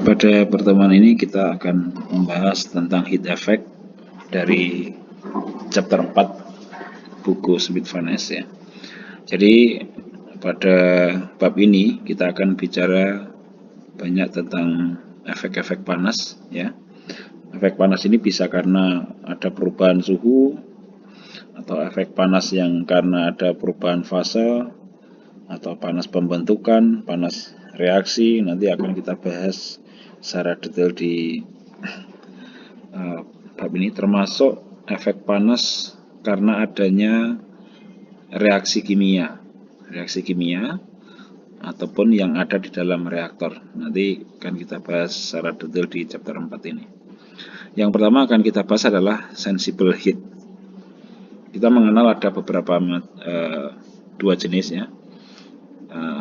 Pada pertemuan ini kita akan membahas tentang heat effect dari chapter 4 buku Smith Vanes ya. Jadi pada bab ini kita akan bicara banyak tentang efek-efek panas ya. Efek panas ini bisa karena ada perubahan suhu atau efek panas yang karena ada perubahan fase atau panas pembentukan, panas reaksi. Nanti akan kita bahas secara detail di bab ini, termasuk efek panas karena adanya reaksi kimia ataupun yang ada di dalam reaktor. Nanti akan kita bahas secara detail di chapter 4 ini. Yang pertama akan kita bahas adalah sensible heat. Kita mengenal ada beberapa dua jenis ya.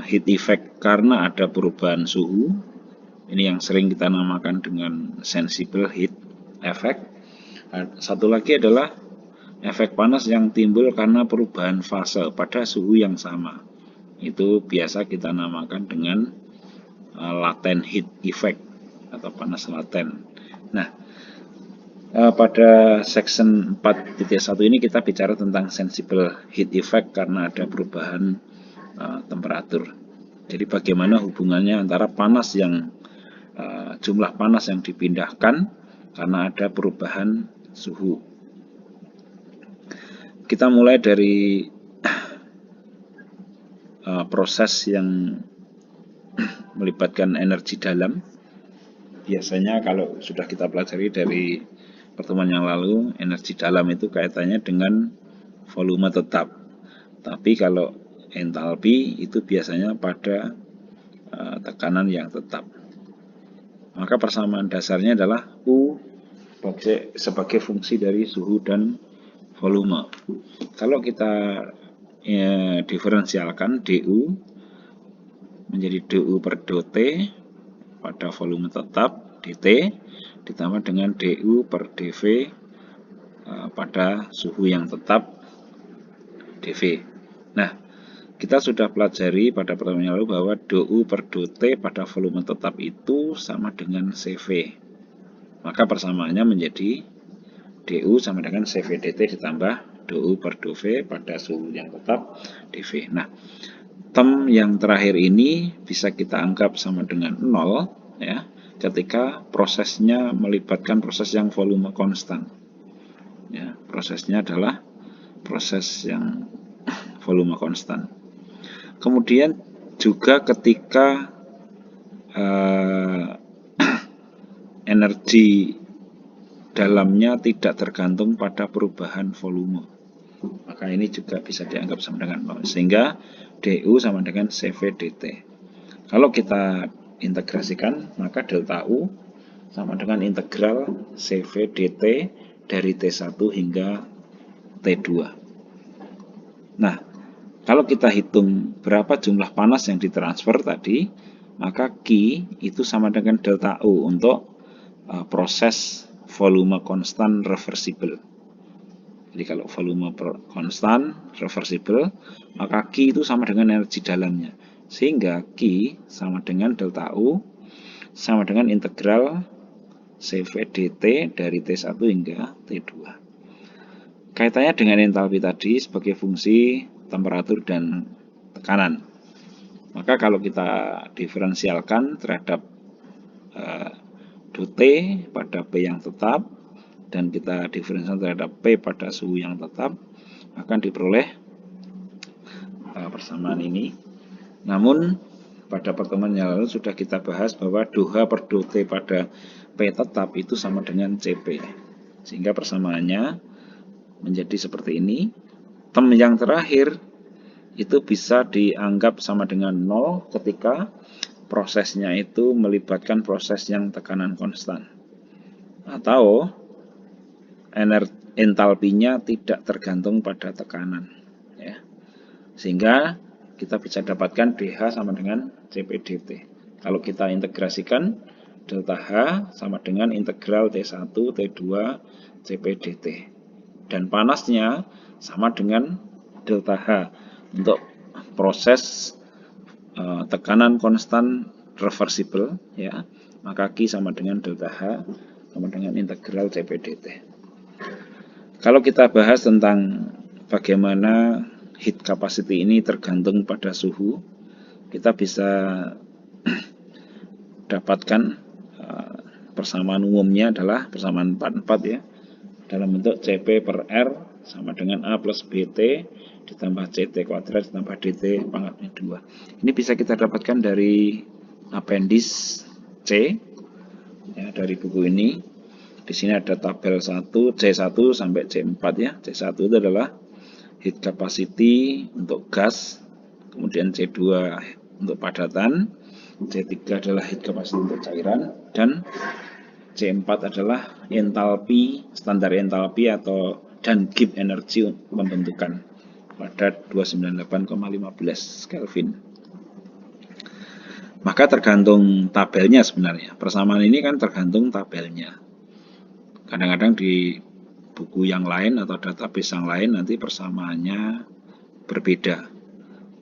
Heat effect karena ada perubahan suhu. Ini yang sering kita namakan dengan sensible heat effect. Satu lagi adalah efek panas yang timbul karena perubahan fase pada suhu yang sama. Itu biasa kita namakan dengan latent heat effect atau panas laten. Nah, pada section 4.1 ini kita bicara tentang sensible heat effect karena ada perubahan temperatur. Jadi bagaimana hubungannya antara panas yang jumlah panas yang dipindahkan karena ada perubahan suhu. Kita mulai dari proses yang melibatkan energi dalam. Biasanya kalau sudah kita pelajari dari pertemuan yang lalu, energi dalam itu kaitannya dengan volume tetap. Tapi kalau entalpi itu biasanya pada tekanan yang tetap. Maka persamaan dasarnya adalah U sebagai fungsi dari suhu dan volume. Kalau kita diferensialkan DU menjadi DU per dT pada volume tetap dt ditambah dengan DU per dV pada suhu yang tetap dV. Nah, kita sudah pelajari pada pertemuan yang lalu bahwa DU per dT pada volume tetap itu sama dengan CV. Maka persamaannya menjadi DU sama dengan CV dt ditambah DU per dV pada suhu yang tetap dV. Nah, term yang terakhir ini bisa kita anggap sama dengan 0 ya, ketika prosesnya melibatkan proses yang volume konstan. Ya, prosesnya adalah proses yang volume konstan. Kemudian juga ketika energi dalamnya tidak tergantung pada perubahan volume, maka ini juga bisa dianggap sama dengan 0, sehingga DU sama dengan CV dt. Kalau kita integrasikan, maka delta U sama dengan integral CV dt dari T1 hingga T2. Nah, kalau kita hitung berapa jumlah panas yang ditransfer tadi, maka Q itu sama dengan delta U untuk proses volume konstan reversible. Jadi kalau volume konstan reversible, maka Q itu sama dengan energi dalamnya. Sehingga Q sama dengan delta U sama dengan integral CV dt dari T1 hingga T2. Kaitannya dengan entalpi tadi sebagai fungsi temperatur dan tekanan. Maka kalau kita diferensialkan terhadap dT pada P yang tetap dan kita diferensial terhadap P pada suhu yang tetap, akan diperoleh persamaan ini. Namun pada pertemuan yang lalu sudah kita bahas bahwa dOH per dT pada P tetap itu sama dengan CP, sehingga persamaannya menjadi seperti ini. Term yang terakhir itu bisa dianggap sama dengan 0 ketika prosesnya itu melibatkan proses yang tekanan konstan atau entalpinya tidak tergantung pada tekanan ya. Sehingga kita bisa dapatkan dH sama dengan CP dt. Kalau kita integrasikan, delta H sama dengan integral T1 T2 CP dt. Dan panasnya sama dengan delta H untuk proses tekanan konstan reversible ya, maka Q sama dengan delta H sama dengan integral CP dt. Kalau kita bahas tentang bagaimana heat capacity ini tergantung pada suhu, kita bisa dapatkan persamaan umumnya adalah persamaan 44 ya, dalam bentuk CP per R sama dengan A plus BT ditambah CT kuadrat ditambah DT pangkatnya 2. Ini bisa kita dapatkan dari appendix C ya, dari buku ini. Di sini ada tabel 1 C1 sampai C4 ya. C1 itu adalah heat capacity untuk gas, kemudian C2 untuk padatan, C3 adalah heat capacity untuk cairan, dan C4 adalah entalpi, standar entalpi atau dan Gibbs energy pembentukan pada 298,15 Kelvin. Maka tergantung tabelnya sebenarnya. Persamaan ini kan tergantung tabelnya. Kadang-kadang di buku yang lain atau database yang lain nanti persamaannya berbeda.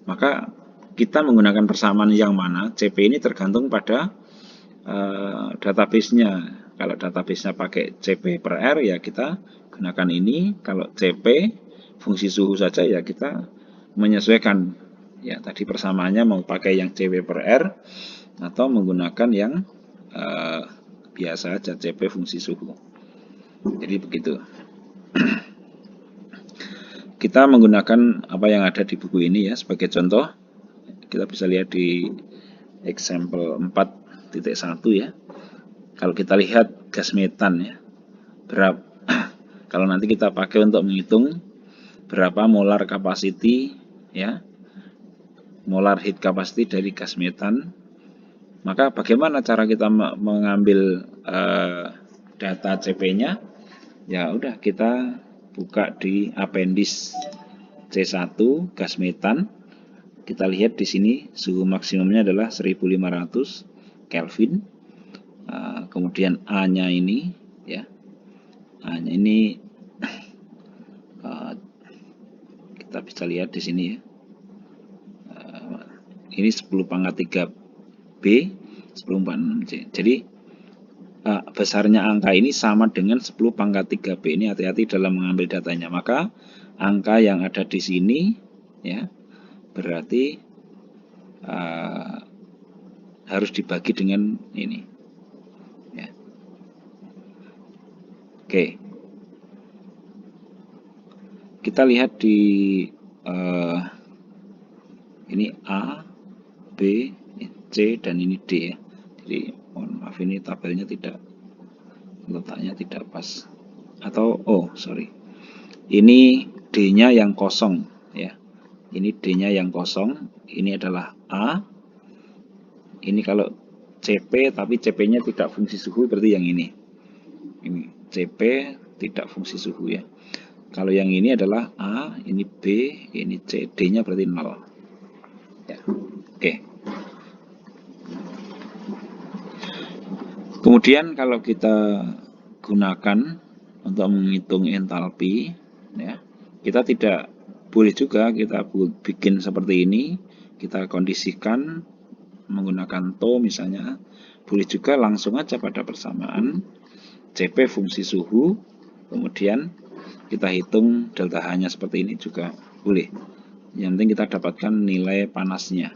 Maka kita menggunakan persamaan yang mana, CP ini tergantung pada database-nya. Kalau database-nya pakai CP per R ya kita gunakan ini. Kalau CP fungsi suhu saja ya kita menyesuaikan. Ya tadi persamaannya mau pakai yang CP per R atau menggunakan yang biasa aja CP fungsi suhu. Jadi begitu. Kita menggunakan apa yang ada di buku ini ya sebagai contoh. Kita bisa lihat di example 4.1 ya. Kalau kita lihat gas metan ya, berapa kalau nanti kita pakai untuk menghitung berapa molar capacity ya, molar heat capacity dari gas metan, maka bagaimana cara kita mengambil data CP-nya? Ya udah kita buka di appendix C1 gas metan. Kita lihat di sini suhu maksimumnya adalah 1500 Kelvin. Kemudian A-nya ini ya. A-nya ini kita bisa lihat di sini ya. Ini 10 pangkat 3 B, 10 pangkat C. Jadi besarnya angka ini sama dengan 10 pangkat 3 B. Ini hati-hati dalam mengambil datanya. Maka angka yang ada di sini ya berarti harus dibagi dengan ini ya. Oke, kita lihat di ini A, B, C, dan ini D ya. Jadi mohon maaf ini tabelnya tidak, letaknya tidak pas. Atau sorry, ini D-nya yang kosong ya. Ini D-nya yang kosong. Ini adalah A. Ini kalau CP tapi CP-nya tidak fungsi suhu berarti yang ini. Ini CP tidak fungsi suhu ya. Kalau yang ini adalah A, ini B, ini C, D-nya berarti 0. Ya. Oke. Kemudian kalau kita gunakan untuk menghitung entalpi, ya, kita tidak boleh juga kita bikin seperti ini, kita kondisikan menggunakan TO misalnya, boleh juga langsung aja pada persamaan CP fungsi suhu, kemudian kita hitung delta H-nya seperti ini juga boleh. Yang penting kita dapatkan nilai panasnya.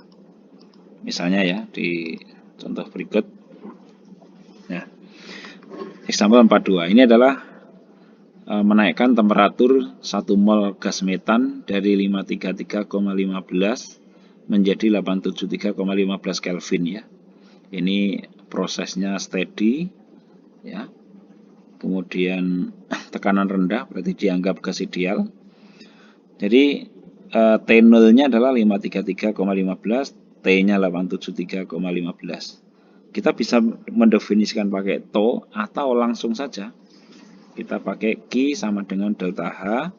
Misalnya ya di contoh berikut ya. Example 42 ini adalah menaikkan temperatur 1 mol gas metan dari 533,15 menjadi 873,15 Kelvin ya. Ini prosesnya steady ya. Kemudian tekanan rendah berarti dianggap gas ideal. Jadi T0-nya adalah 533,15, T-nya 873,15. Kita bisa mendefinisikan pakai TO atau langsung saja. Kita pakai Q sama dengan delta H.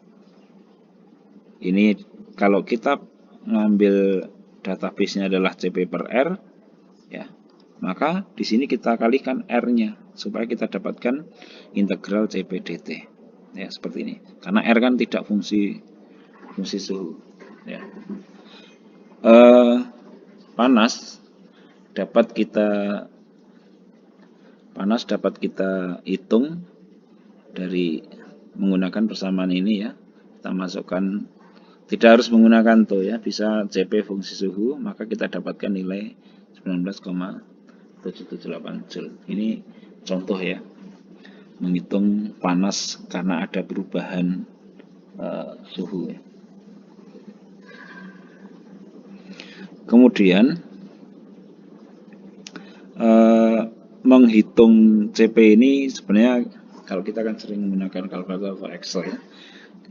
Ini kalau kita ngambil database-nya adalah CP per R, ya, maka di sini kita kalikan R-nya supaya kita dapatkan integral CP dt. Ya, seperti ini. Karena R kan tidak fungsi suhu. Ya. Panas dapat kita Panas dapat kita hitung dari menggunakan persamaan ini ya. Kita masukkan, tidak harus menggunakan to ya, bisa CP fungsi suhu, maka kita dapatkan nilai 19,778 Joule. Ini contoh ya, menghitung panas karena ada perubahan suhu ya. Kemudian menghitung CP ini sebenarnya kalau kita kan sering menggunakan kalkulator atau Excel ya.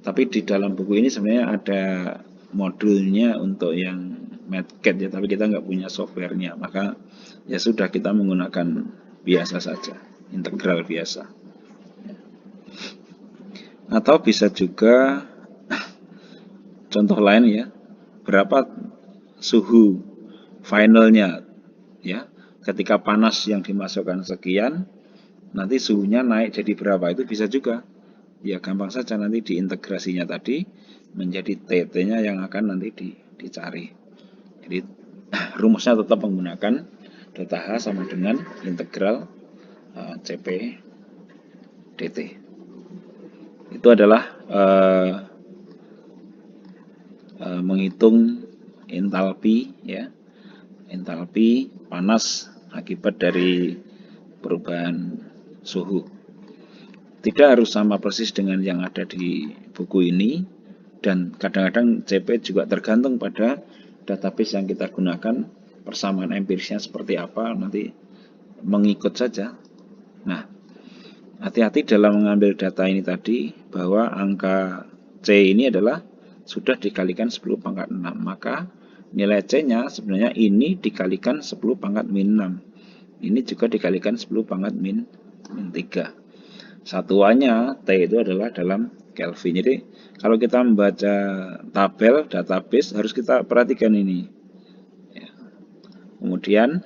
Tapi di dalam buku ini sebenarnya ada modulnya untuk yang MATCAD ya, tapi kita nggak punya softwarenya, maka ya sudah kita menggunakan biasa saja, integral biasa. Atau bisa juga contoh lain ya, berapa suhu finalnya ya, ketika panas yang dimasukkan sekian, nanti suhunya naik jadi berapa, itu bisa juga. Ya gampang saja, nanti diintegrasinya tadi menjadi TT-nya yang akan nanti dicari. Jadi rumusnya tetap menggunakan delta H sama dengan integral CP dt. Itu adalah menghitung entalpi ya, entalpi panas akibat dari perubahan suhu. Tidak harus sama persis dengan yang ada di buku ini, dan kadang-kadang CP juga tergantung pada database yang kita gunakan, persamaan empirisnya seperti apa, nanti mengikut saja. Nah, hati-hati dalam mengambil data ini tadi, bahwa angka C ini adalah sudah dikalikan 10 pangkat 6, maka nilai C-nya sebenarnya ini dikalikan 10 pangkat min 6. Ini juga dikalikan 10 pangkat min 3. Satuannya T itu adalah dalam Kelvin. Jadi kalau kita membaca tabel database harus kita perhatikan ini ya. Kemudian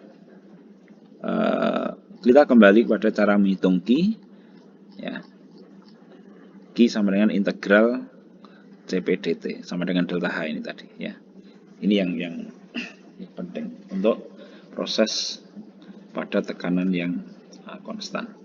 kita kembali kepada cara menghitung Q ya. Q sama dengan integral CP dt sama dengan delta H ini tadi ya. Ini yang penting untuk proses pada tekanan yang konstan.